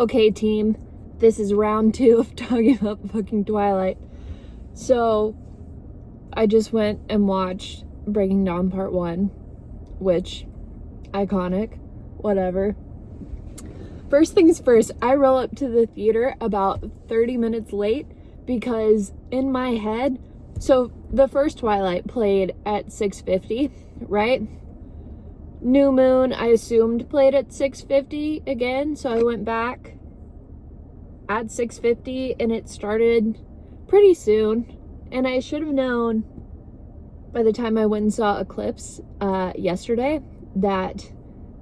Okay, team, this is round 2 of talking about fucking Twilight. So, I just went and watched Breaking Dawn Part 1, which, iconic, whatever. First things first, I roll up to the theater about 30 minutes late because in my head, so the first Twilight played at 6:50, right? New Moon, I assumed, played at 6:50 again, so I went back at 6:50 and it started pretty soon. And I should have known by the time I went and saw Eclipse yesterday that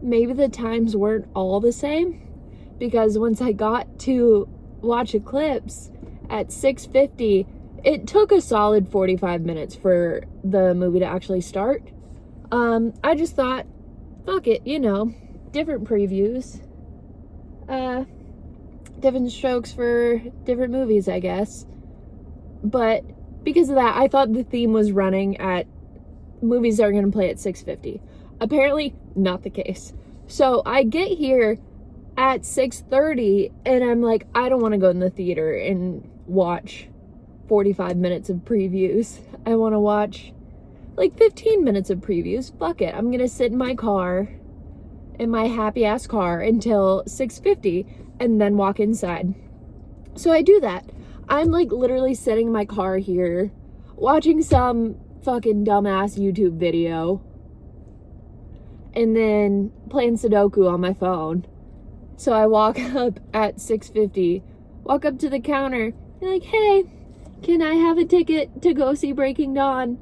maybe the times weren't all the same, because once I got to watch Eclipse at 6:50, it took a solid 45 minutes for the movie to actually start. I just thought, fuck it, different previews, different strokes for different movies, I guess. But because of that, I thought the theme was running at movies that are going to play at 6:50. Apparently, not the case. So I get here at 6:30 and I'm like, I don't want to go in the theater and watch 45 minutes of previews. I want to watch like 15 minutes of previews. Fuck it. I'm going to sit in my car, in my happy ass car, until 6:50 and then walk inside. So I do that. I'm like literally sitting in my car here, watching some fucking dumbass YouTube video, and then playing Sudoku on my phone. So I walk up at 6:50, walk up to the counter, and like, hey, can I have a ticket to go see Breaking Dawn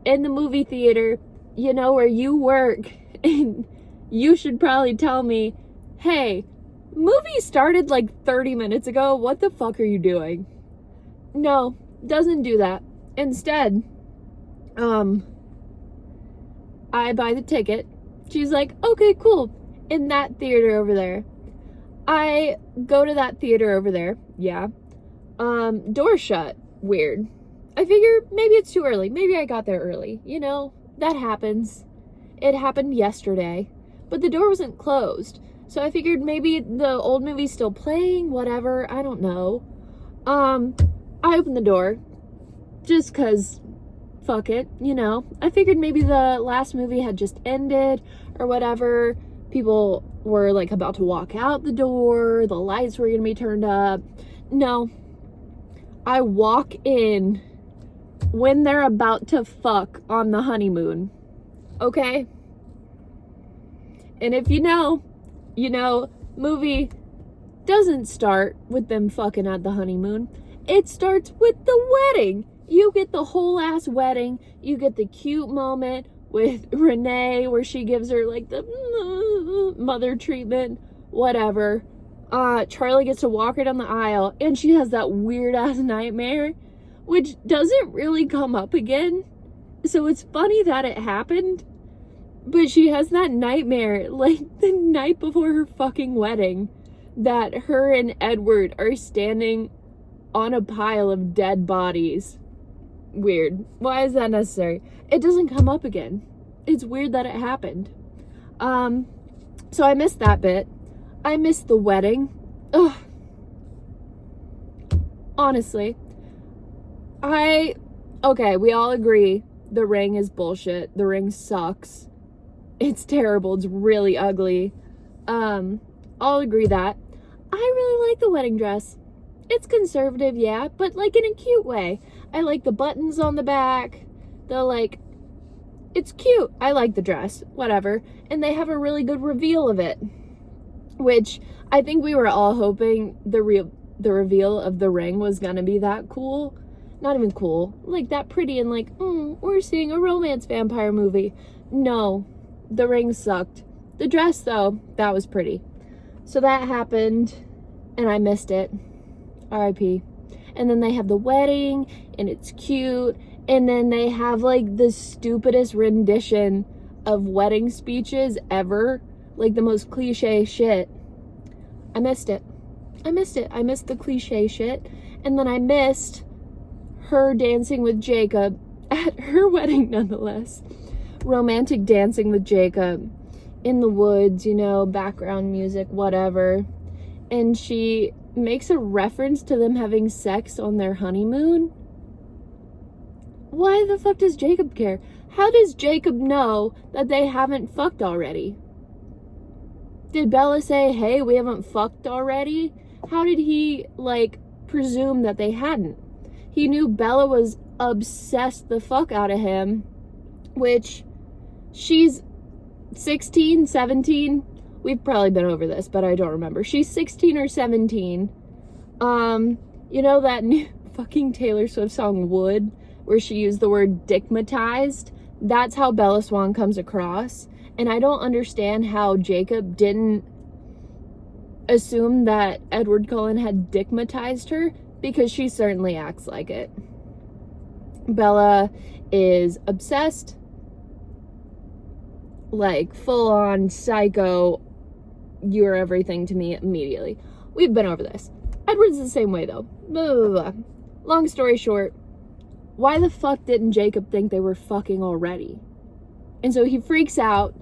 in the movie theater, where you work? And you should probably tell me, hey, movie started like 30 minutes ago. What the fuck are you doing? No, doesn't do that. Instead, I buy the ticket. She's like, okay, cool. In that theater over there. I go to that theater over there. Yeah. Door shut. Weird. I figure maybe it's too early. Maybe I got there early. That happens. It happened yesterday. But the door wasn't closed. So I figured maybe the old movie's still playing, whatever. I don't know. I opened the door just cause fuck it, I figured maybe the last movie had just ended or whatever. People were like about to walk out the door, the lights were gonna be turned up. No. I walk in when they're about to fuck on the honeymoon. Okay? And if you know, movie doesn't start with them fucking at the honeymoon. It starts with the wedding. You get the whole ass wedding. You get the cute moment with Renee where she gives her like the mother treatment, whatever. Charlie gets to walk her down the aisle and she has that weird ass nightmare, which doesn't really come up again. So it's funny that it happened, but she has that nightmare like the night before her fucking wedding, that her and Edward are standing on a pile of dead bodies. Weird. Why is that necessary? It doesn't come up again. It's weird that it happened. So I missed that bit. I missed the wedding. Ugh. Honestly. Okay, we all agree The Ring is bullshit. The Ring sucks. It's terrible. It's really ugly. I'll agree that. I really like the wedding dress. It's conservative, yeah, but like in a cute way. I like the buttons on the back. It's cute. I like the dress, whatever. And they have a really good reveal of it, which I think we were all hoping the reveal of the ring was gonna be that cool. Not even cool. Like that pretty and like, we're seeing a romance vampire movie. No, the ring sucked. The dress, though, that was pretty. So that happened, and I missed it. R.I.P. And then they have the wedding, and it's cute, and then they have like the stupidest rendition of wedding speeches ever, like the most cliche shit. I missed it. I missed the cliche shit. And then I missed her dancing with Jacob at her wedding, nonetheless. Romantic dancing with Jacob in the woods, background music, whatever. and she makes a reference to them having sex on their honeymoon. Why the fuck does Jacob care? How does Jacob know that they haven't fucked already? Did Bella say, hey, we haven't fucked already? How did he, like, presume that they hadn't? He knew Bella was obsessed the fuck out of him, which she's 16, 17. We've probably been over this, but I don't remember. She's 16 or 17. You know that new fucking Taylor Swift song, Wood, where she used the word dickmatized? That's how Bella Swan comes across. And I don't understand how Jacob didn't assume that Edward Cullen had dickmatized her, because she certainly acts like it. Bella is obsessed, like full-on psycho, you're everything to me immediately. We've been over this. Edward's the same way, though. Blah, blah, blah. Long story short, why the fuck didn't Jacob think they were fucking already? And so he freaks out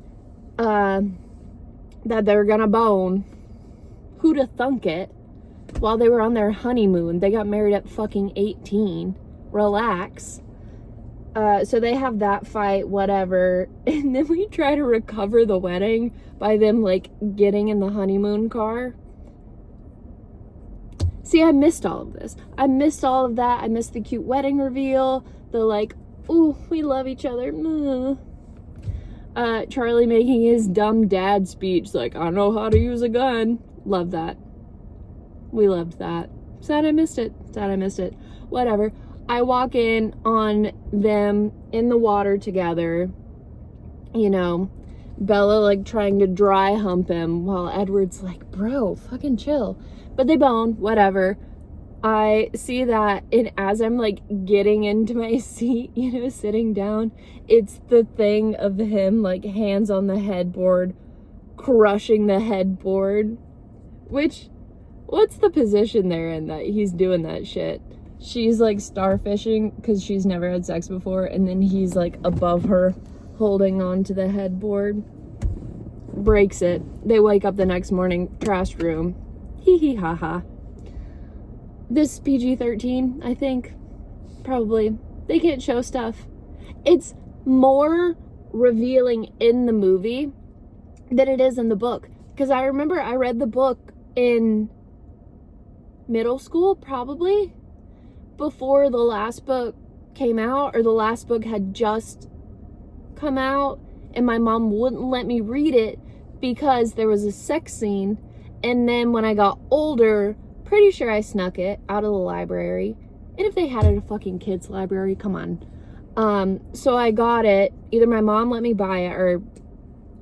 that they're gonna bone. Who'da thunk it? While they were on their honeymoon. They got married at fucking 18. Relax. So they have that fight, whatever. And then we try to recover the wedding by them, like, getting in the honeymoon car. See, I missed all of this. I missed all of that. I missed the cute wedding reveal. The, like, ooh, we love each other. Charlie making his dumb dad speech, like, I know how to use a gun. Love that. We loved that. Sad I missed it. Sad I missed it. Whatever. I walk in on them in the water together. You know, Bella, like, trying to dry hump him while Edward's like, bro, fucking chill. But they bone. Whatever. I see that, and as I'm, like, getting into my seat, you know, sitting down, it's the thing of him, like, hands on the headboard, crushing the headboard. Which, what's the position they're in that he's doing that shit? She's, like, starfishing because she's never had sex before, and then he's, like, above her, holding on to the headboard. Breaks it. They wake up the next morning, trashed room. Hee hee ha ha. This is PG-13, I think. Probably. They can't show stuff. It's more revealing in the movie than it is in the book. Because I remember I read the book in middle school, probably, before the last book came out, or the last book had just come out, and my mom wouldn't let me read it because there was a sex scene. And then when I got older, pretty sure I snuck it out of the library. And if they had it at a fucking kids library, come on. So I got it. Either my mom let me buy it or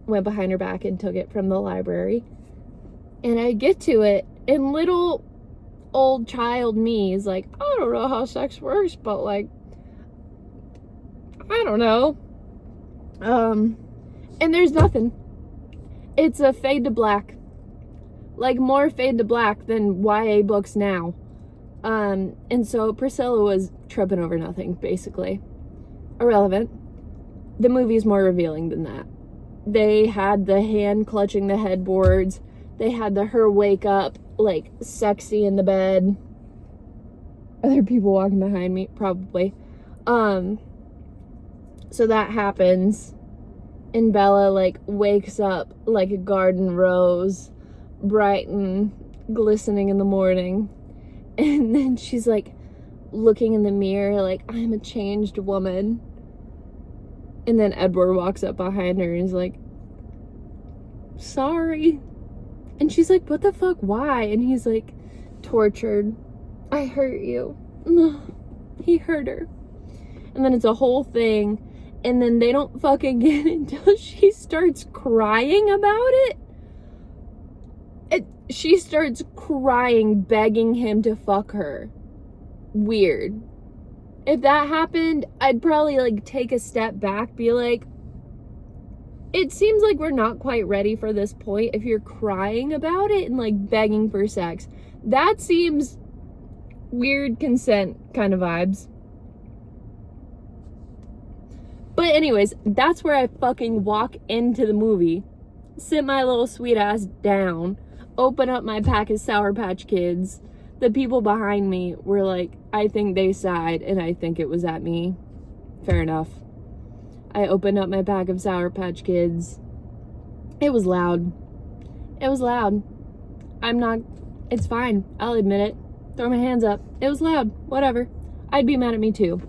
went behind her back and took it from the library. And I get to it, and little old child me is like, I don't know how sex works, but, like, I don't know. And there's nothing. It's a fade to black. Like, more fade to black than YA books now. And so Priscilla was tripping over nothing, basically. Irrelevant. The movie's more revealing than that. They had the hand clutching the headboards. They had her wake up, like, sexy in the bed. Other people walking behind me, probably. So that happens. And Bella, like, wakes up like a garden rose, bright and glistening in the morning. And then she's, like, looking in the mirror like, I'm a changed woman. And then Edward walks up behind her and is like, sorry. And she's like, what the fuck, why? And he's like, tortured. I hurt you. He hurt her. And then it's a whole thing. And then they don't fucking get it until she starts crying about it. She starts crying, begging him to fuck her. Weird. If that happened, I'd probably, like, take a step back, be like, it seems like we're not quite ready for this point if you're crying about it and, like, begging for sex. That seems weird consent kind of vibes. But anyways, that's where I fucking walk into the movie, sit my little sweet ass down, open up my pack of Sour Patch Kids. The people behind me were like, I think they sighed, and I think it was at me. Fair enough. I opened up my pack of Sour Patch Kids. It was loud. It was loud. It's fine. I'll admit it. Throw my hands up. It was loud. Whatever. I'd be mad at me too.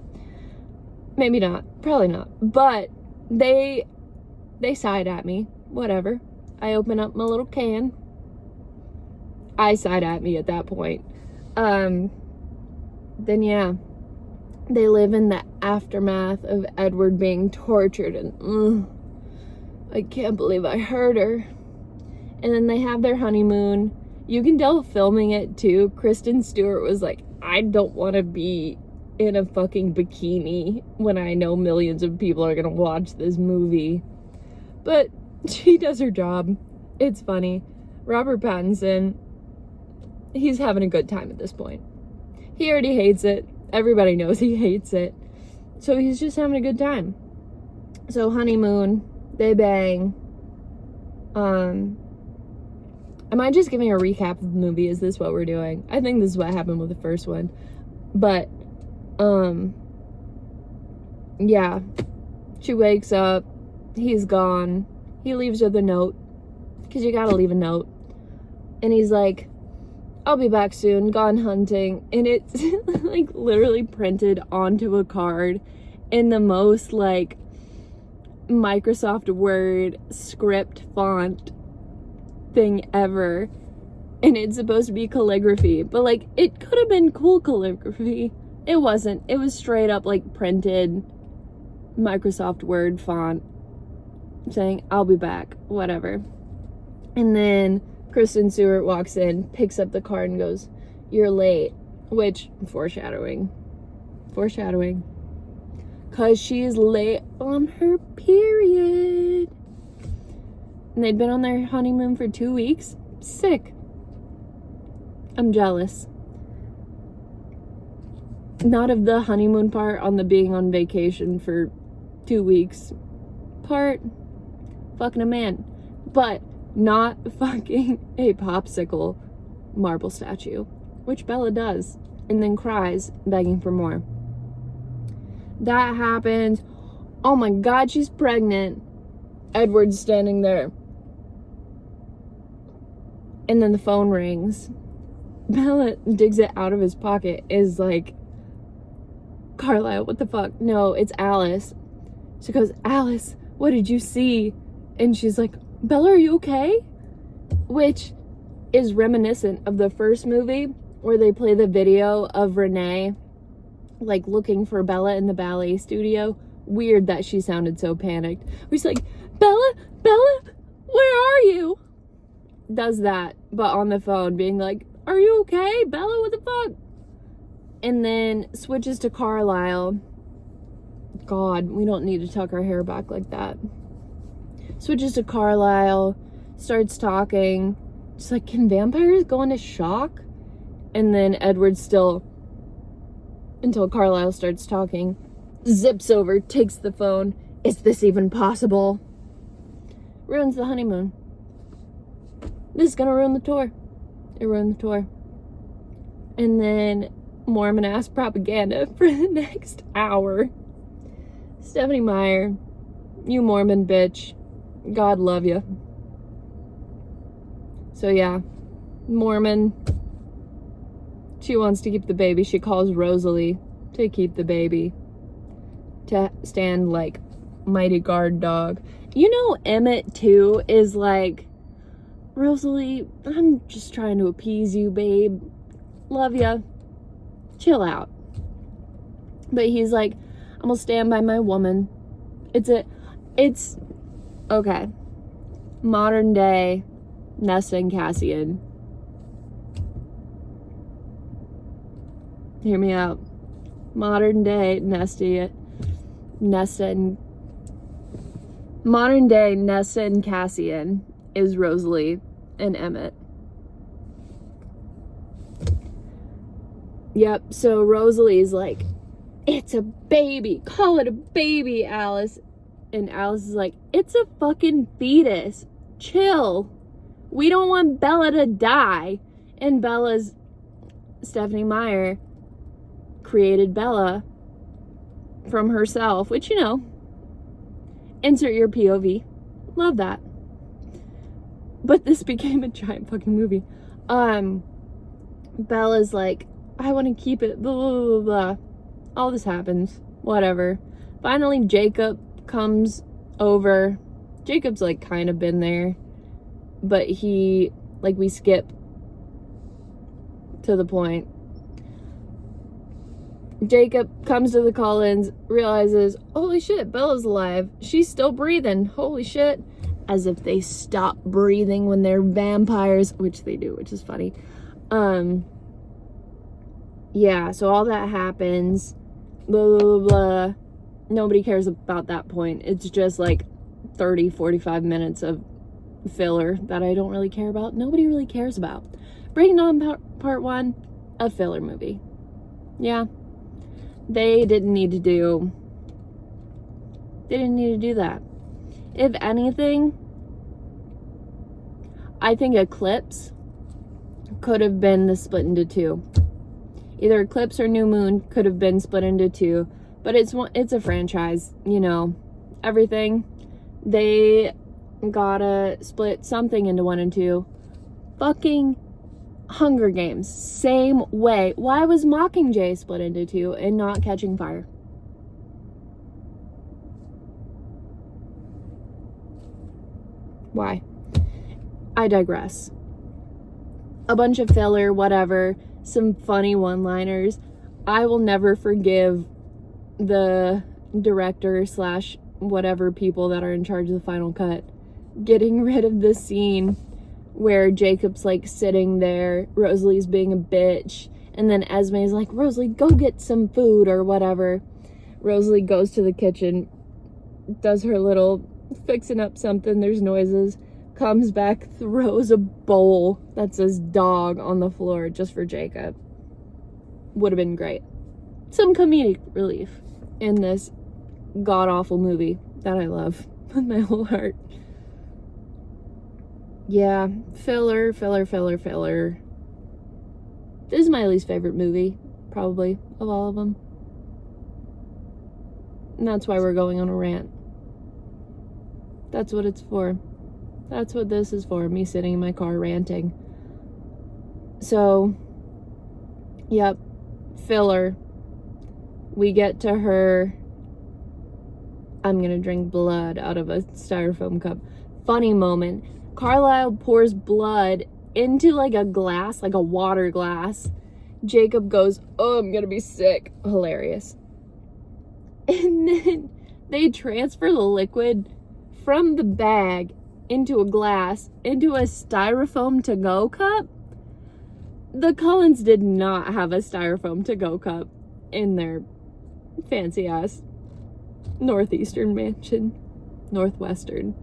Maybe not. Probably not. But they sighed at me. Whatever. I open up my little can. I sighed at me at that point. Then yeah. They live in the aftermath of Edward being tortured, and I can't believe I hurt her. And then they have their honeymoon. You can tell filming it too. Kristen Stewart was like, I don't want to be in a fucking bikini when I know millions of people are gonna watch this movie. But she does her job. It's funny. Robert Pattinson, he's having a good time at this point. He already hates it. Everybody knows he hates it. So he's just having a good time. So honeymoon, they bang. Am I just giving a recap of the movie? Is this what we're doing? I think this is what happened with the first one. But, yeah. She wakes up. He's gone. He leaves her the note. Because you gotta leave a note. And he's like, I'll be back soon. Gone hunting. And it's, like, literally printed onto a card in the most, like, Microsoft Word script font thing ever, and it's supposed to be calligraphy, but like it could have been cool calligraphy. It wasn't. It was straight up like printed Microsoft Word font saying I'll be back, whatever. And then Kristen Stewart walks in, picks up the card and goes, you're late, which foreshadowing, cause she's late on her period. And they'd been on their honeymoon for 2 weeks. Sick. I'm jealous. Not of the honeymoon part, on the being on vacation for 2 weeks part. Fucking a man. But not fucking a popsicle marble statue. Which Bella does. And then cries, begging for more. That happens. Oh my god, she's pregnant. Edward's standing there. And then the phone rings. Bella digs it out of his pocket. Is like, Carlisle, what the fuck? No, it's Alice. She goes, Alice, what did you see? And she's like, Bella, are you okay? Which is reminiscent of the first movie where they play the video of Renee like looking for Bella in the ballet studio. Weird that she sounded so panicked. She's like, Bella, where are you? Does that, but on the phone, being like, are you okay? Bella, what the fuck? And then switches to Carlisle. God, we don't need to tuck our hair back like that. Switches to Carlisle, starts talking. She's like, can vampires go into shock? And then Edward still, until Carlisle starts talking, zips over, takes the phone. Is this even possible? Ruins the honeymoon. This is gonna ruin the tour. It ruined the tour. And then Mormon ass propaganda for the next hour. Stephenie Meyer, you Mormon bitch. God love you. So yeah, Mormon. She wants to keep the baby. She calls Rosalie to keep the baby. To stand like mighty guard dog. You know Emmett too is like, Rosalie, I'm just trying to appease you, babe. Love ya. Chill out. But he's like, I'm gonna stand by my woman. It's okay. Modern day Nesta and Cassian. Hear me out. Modern day Nesta and Cassian is Rosalie and Emmett. Yep, so Rosalie's like, it's a baby. Call it a baby, Alice. And Alice is like, it's a fucking fetus. Chill. We don't want Bella to die. And Stephenie Meyer created Bella from herself, which, insert your POV. Love that. But this became a giant fucking movie. Bella's like, I want to keep it, blah, blah, blah, blah. All this happens. Whatever. Finally, Jacob comes over. Jacob's, like, kind of been there. But we skip to the point. Jacob comes to the call-ins, realizes, holy shit, Bella's alive. She's still breathing. Holy shit. As if they stop breathing when they're vampires, which they do, which is funny. Yeah, so all that happens. Blah, blah, blah, blah. Nobody cares about that point. It's just like 30, 45 minutes of filler that I don't really care about. Nobody really cares about. Breaking On Part 1, a filler movie. Yeah. They didn't need to do that. If anything, I think Eclipse could have been the split into two. Either Eclipse or New Moon could have been split into two. But it's a franchise, everything. They gotta split something into 1 and 2. Fucking Hunger Games, same way. Why was Mockingjay split into 2 and not Catching Fire? Why? I digress. A bunch of filler, whatever. Some funny one-liners. I will never forgive the director / whatever people that are in charge of the final cut getting rid of the scene where Jacob's like sitting there, Rosalie's being a bitch, and then Esme's like, Rosalie, go get some food or whatever. Rosalie goes to the kitchen, does her little fixing up something, there's noises, comes back, throws a bowl that says dog on the floor just for Jacob. Would have been great. Some comedic relief in this god-awful movie that I love with my whole heart. Yeah, filler. This is my least favorite movie, probably, of all of them. And that's why we're going on a rant. That's what it's for. That's what this is for, me sitting in my car ranting. So, yep, filler. We get to her, I'm gonna drink blood out of a styrofoam cup. Funny moment. Carlisle pours blood into like a glass, like a water glass. Jacob goes, oh, I'm gonna be sick. Hilarious. And then they transfer the liquid from the bag into a glass, into a styrofoam to-go cup. The Cullens did not have a styrofoam to-go cup in their fancy-ass northeastern mansion. Northwestern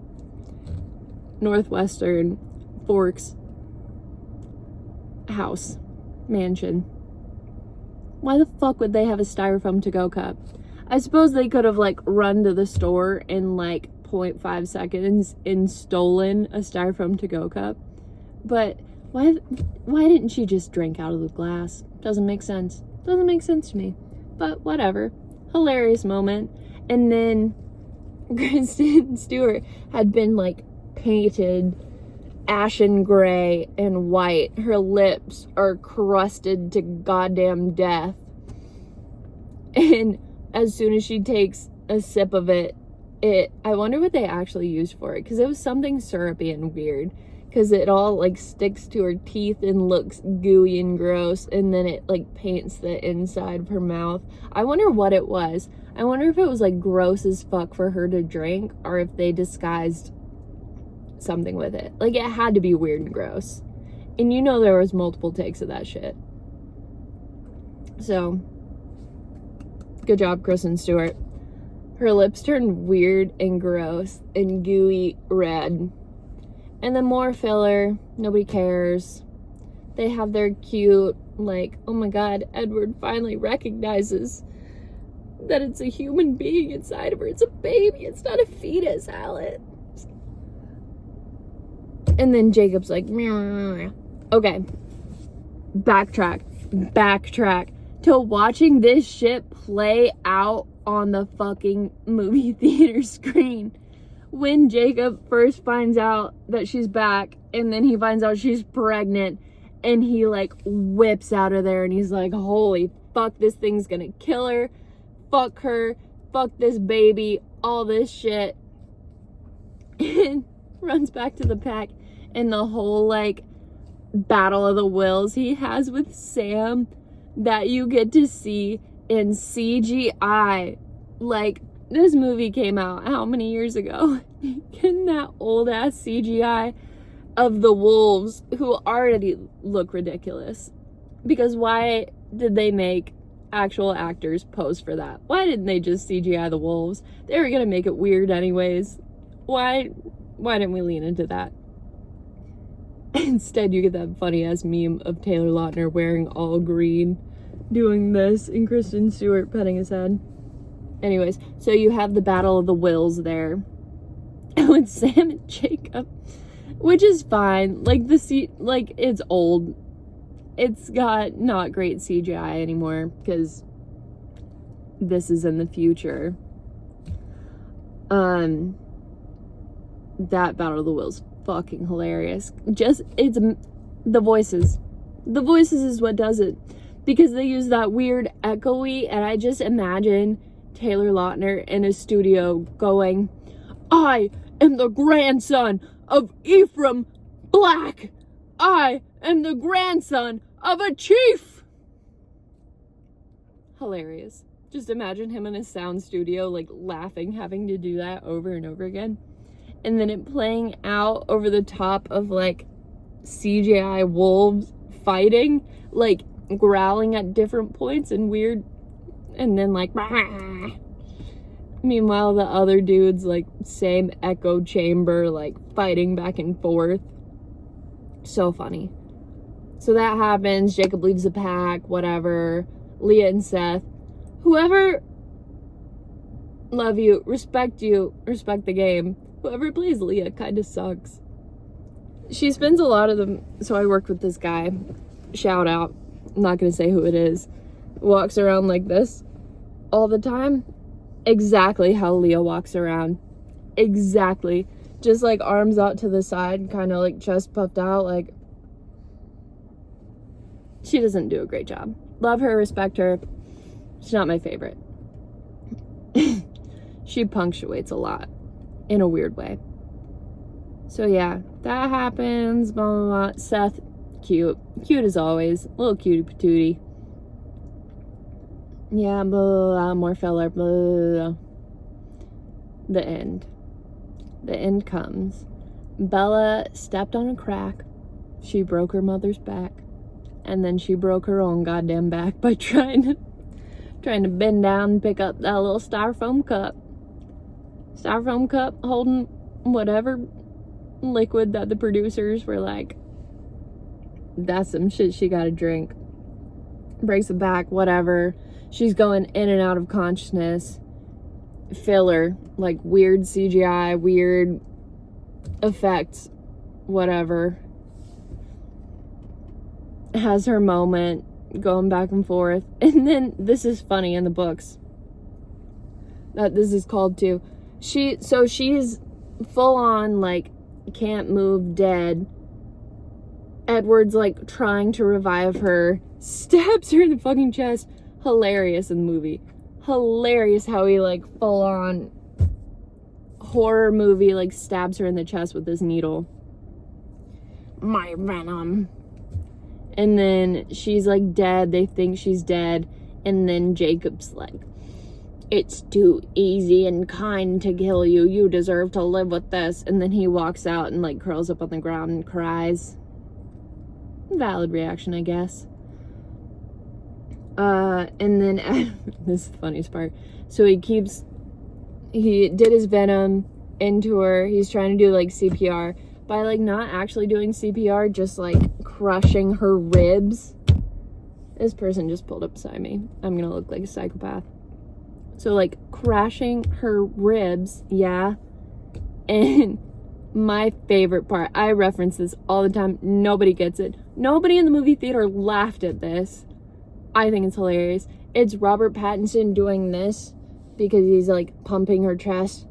Forks house mansion. Why the fuck would they have a styrofoam to-go cup? I suppose they could have like run to the store in like 0.5 seconds and stolen a styrofoam to-go cup. But why didn't she just drink out of the glass? Doesn't make sense. Doesn't make sense to me. But whatever. Hilarious moment. And then Kristen Stewart had been like painted ashen gray and white. Her lips are crusted to goddamn death. And as soon as she takes a sip of it, I wonder what they actually used for it, because it was something syrupy and weird, because it all like sticks to her teeth and looks gooey and gross, and then it like paints the inside of her mouth. I wonder what it was. I wonder if it was like gross as fuck for her to drink, or if they disguised something with it. Like, it had to be weird and gross, and there was multiple takes of that shit. So good job, Kristen Stewart. Her lips turned weird and gross and gooey red. And then more filler. Nobody cares. They have their cute, like, oh my god, Edward finally recognizes that it's a human being inside of her. It's a baby. It's not a fetus, Alex. And then Jacob's like, meow. Okay. Backtrack to watching this shit play out on the fucking movie theater screen. When Jacob first finds out that she's back, and then he finds out she's pregnant, and he like whips out of there, and he's like, holy fuck, this thing's gonna kill her. Fuck her. Fuck this baby. All this shit. And runs back to the pack, and the whole like battle of the wills he has with Sam that you get to see in CGI. Like, this movie came out how many years ago? Getting that old ass CGI of the wolves, who already look ridiculous. Because why did they make actual actors pose for that? Why didn't they just CGI the wolves? They were gonna make it weird anyways. Why didn't we lean into that? Instead, you get that funny ass meme of Taylor Lautner wearing all green, doing this, and Kristen Stewart petting his head. Anyways, so you have the battle of the wills there with Sam and Jacob, which is fine. Like, it's old. It's got not great CGI anymore because this is in the future. That battle of the wills, fucking hilarious. It's the voices. The voices is what does it, because they use that weird echoey, and I just imagine Taylor Lautner in a studio going, I am the grandson of Ephraim Black. I am the grandson of a chief. Hilarious. Just imagine him in a sound studio, like, laughing, having to do that over and over again. And then it playing out over the top of, like, CGI wolves fighting, like, growling at different points and weird, and then, like, bah. Meanwhile, the other dudes, like, same echo chamber, like, fighting back and forth. So funny. So that happens. Jacob leaves the pack, whatever. Leah and Seth, whoever, love you, respect the game. Whoever plays Leah kind of sucks. She spends a lot of them. So I worked with this guy, shout out, I'm not gonna say who it is, walks around like this all the time. Exactly how Leah walks around. Exactly. Just like arms out to the side, kind of like chest puffed out, like, she doesn't do a great job. Love her, respect her. She's not my favorite. She punctuates a lot in a weird way. So yeah, that happens, blah, blah, blah. Seth, cute as always, little cutie patootie. Yeah, blah, blah, blah, more filler, blah, blah, blah. The end comes. Bella stepped on a crack. She broke her mother's back, and then she broke her own goddamn back by trying to bend down and pick up that little styrofoam cup holding whatever liquid that the producers were like, that's some shit she gotta drink. Breaks the back, whatever. She's going in and out of consciousness. Filler, like weird CGI, weird effects, whatever. Has her moment, going back and forth. And then, this is funny in the books that this is called too. She's full on, like, can't move, dead. Edward's like trying to revive her, stabs her in the fucking chest. Hilarious in the movie. Hilarious how he, like, full on horror movie, like, stabs her in the chest with this needle. My venom. And then she's, like, dead. They think she's dead. And then Jacob's like, it's too easy and kind to kill you. You deserve to live with this. And then he walks out and, like, curls up on the ground and cries. Valid reaction, I guess. And then, this is the funniest part. So he did his venom into her. He's trying to do, like, CPR. By, like, not actually doing CPR, just, like, crushing her ribs. This person just pulled up beside me. I'm gonna look like a psychopath. So, like, crashing her ribs, yeah. And My favorite part. I reference this all the time. Nobody gets it. Nobody in the movie theater laughed at this. I think it's hilarious. It's Robert Pattinson doing this because he's like pumping her chest.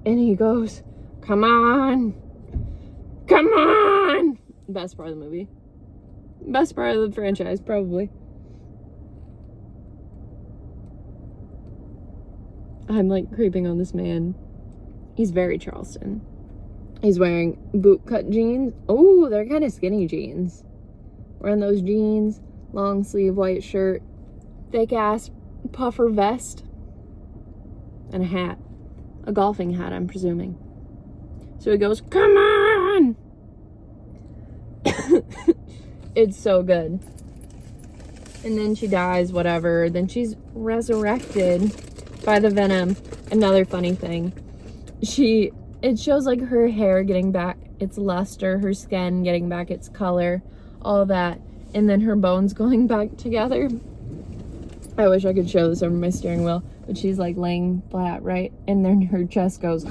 And he goes, "Come on. Come on." Best part of the movie. Best part of the franchise, probably. I'm like creeping on this man. He's very Charleston. He's wearing bootcut jeans. Oh, they're kind of skinny jeans. Wearing those jeans, long sleeve white shirt, thick ass puffer vest, and a hat. A golfing hat, I'm presuming. So he goes, "Come on!" It's so good. And then she dies, whatever. Then she's resurrected by the venom. Another funny thing. It shows like her hair getting back its luster, her skin getting back its color, all that. And then her bones going back together. I wish I could show this over my steering wheel. But she's like laying flat, right? And then her chest goes,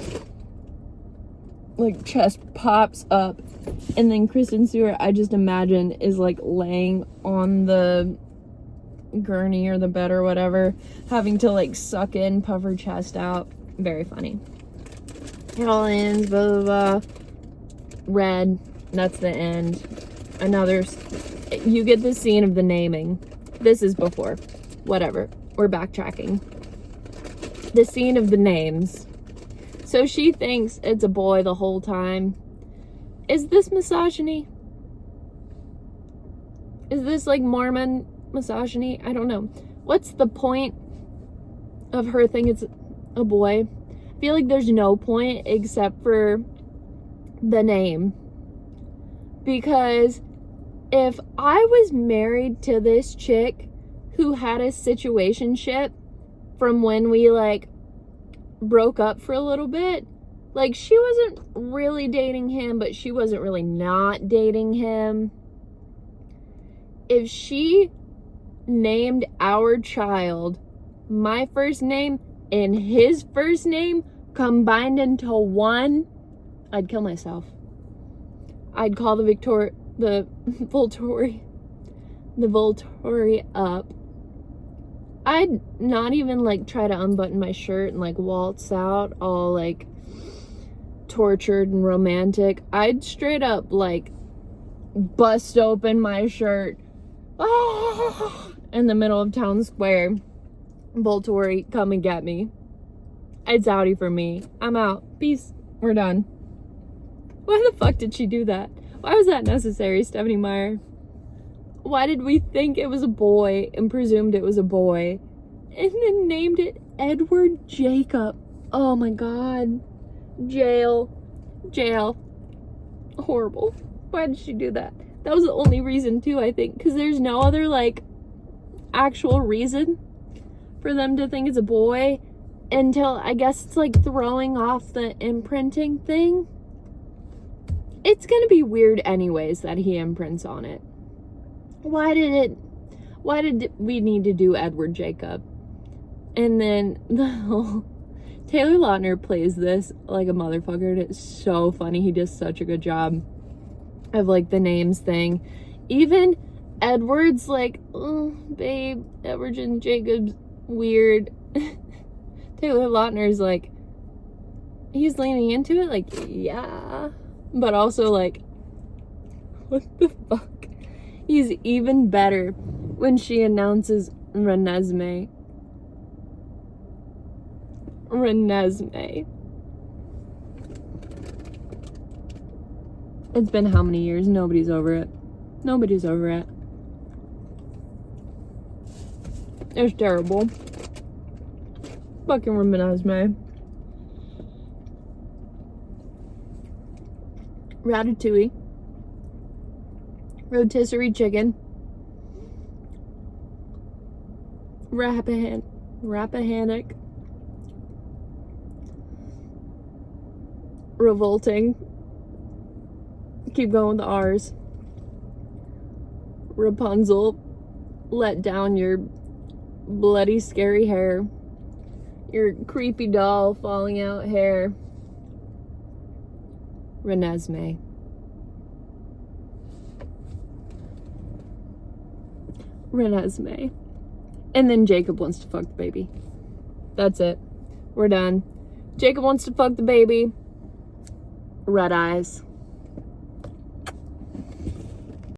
like chest pops up. And then Kristen Stewart, I just imagine, is like laying on the gurney or the bed or whatever, having to like suck in, puff her chest out. Very funny. It all ends, blah, blah, blah. Red. That's the end. You get the scene of the naming. This is before. Whatever. We're backtracking. The scene of the names. So she thinks it's a boy the whole time. Is this misogyny? Is this like Mormon misogyny? I don't know. What's the point of her thinking it's a boy? I feel like there's no point except for the name. Because if I was married to this chick who had a situationship from when we like broke up for a little bit, like she wasn't really dating him, but she wasn't really not dating him. If she named our child my first name and his first name combined into one, I'd kill myself. I'd call the Volturi up. I'd not even like try to unbutton my shirt and like waltz out all like tortured and romantic. I'd straight up like bust open my shirt in the middle of town square. Volturi, come and get me. It's outie for me. I'm out. Peace. We're done. Why the fuck did she do that? Why was that necessary, Stephenie Meyer? Why did we think it was a boy and presumed it was a boy and then named it Edward Jacob? Oh my god. Jail. Horrible. Why did she do that? That was the only reason too, I think, because there's no other like actual reason for them to think it's a boy until I guess it's like throwing off the imprinting thing. It's gonna be weird anyways that he imprints on it. Why did we need to do Edward Jacob? And then Taylor Lautner plays this like a motherfucker, and it's so funny. He does such a good job of like the names thing. Even Edward's like, "Oh, babe, Edward and Jacob's weird." Taylor Lautner's like, he's leaning into it like, yeah. But also like, what the fuck? He's even better when she announces Renesmee. It's been how many years? Nobody's over it. It's terrible. Fucking Renesmee. Ratatouille. Rotisserie chicken. Rappahannock. Revolting. Keep going with the R's. Rapunzel. Let down your bloody scary hair. Your creepy doll falling out hair. Renesmee. Renesmee. And then Jacob wants to fuck the baby. That's it. We're done. Jacob wants to fuck the baby. Red eyes.